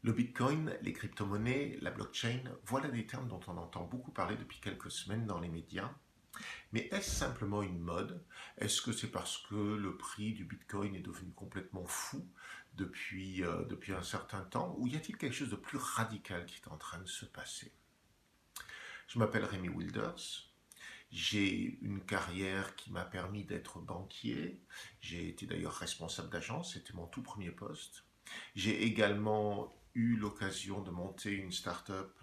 Le Bitcoin, les crypto-monnaies, la blockchain, voilà des termes dont on entend beaucoup parler depuis quelques semaines dans les médias. Mais est-ce simplement une mode? Est-ce que c'est parce que le prix du Bitcoin est devenu complètement fou depuis un certain temps? Ou y a-t-il quelque chose de plus radical qui est en train de se passer? Je m'appelle Rémi Wilders. J'ai une carrière qui m'a permis d'être banquier. J'ai été d'ailleurs responsable d'agence, c'était mon tout premier poste. J'ai également eu l'occasion de monter une start-up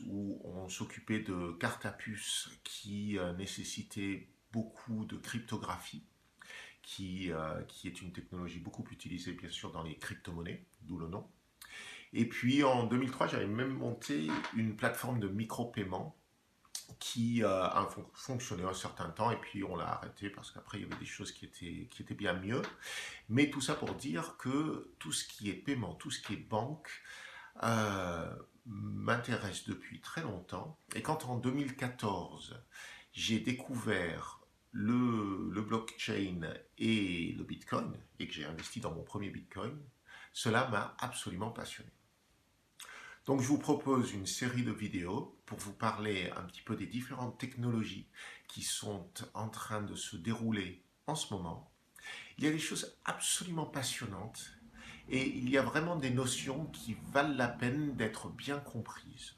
où on s'occupait de cartes à puce qui nécessitaient beaucoup de cryptographie, qui est une technologie beaucoup utilisée bien sûr dans les crypto-monnaies, d'où le nom. Et puis en 2003, j'avais même monté une plateforme de micro-paiement qui a fonctionné un certain temps et puis on l'a arrêté parce qu'après il y avait des choses qui étaient bien mieux. Mais tout ça pour dire que tout ce qui est paiement, tout ce qui est banque, m'intéresse depuis très longtemps. Et quand en 2014, j'ai découvert le blockchain et le Bitcoin, et que j'ai investi dans mon premier Bitcoin, cela m'a absolument passionné. Donc je vous propose une série de vidéos pour vous parler un petit peu des différentes technologies qui sont en train de se dérouler en ce moment. Il y a des choses absolument passionnantes et il y a vraiment des notions qui valent la peine d'être bien comprises.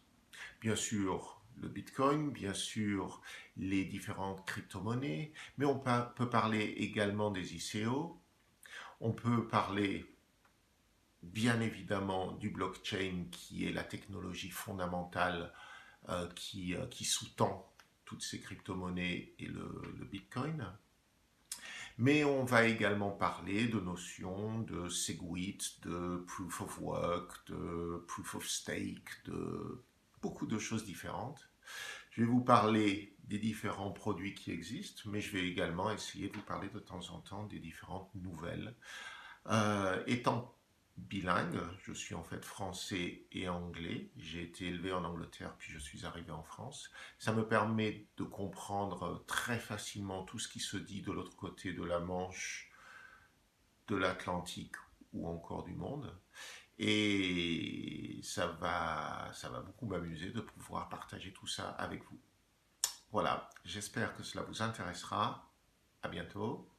Bien sûr, le Bitcoin, bien sûr, les différentes crypto-monnaies, mais on peut parler également des ICO, on peut parler bien évidemment du blockchain qui est la technologie fondamentale qui sous-tend toutes ces crypto-monnaies et le Bitcoin. Mais on va également parler de notions de SegWit, de Proof of Work, de Proof of Stake, de beaucoup de choses différentes. Je vais vous parler des différents produits qui existent, mais je vais également essayer de vous parler de temps en temps des différentes nouvelles. Étant bilingue, je suis en fait français et anglais. J'ai été élevé en Angleterre, puis je suis arrivé en France. Ça me permet de comprendre très facilement tout ce qui se dit de l'autre côté de la Manche, de l'Atlantique ou encore du monde. Et ça va beaucoup m'amuser de pouvoir partager tout ça avec vous. Voilà, j'espère que cela vous intéressera. À bientôt.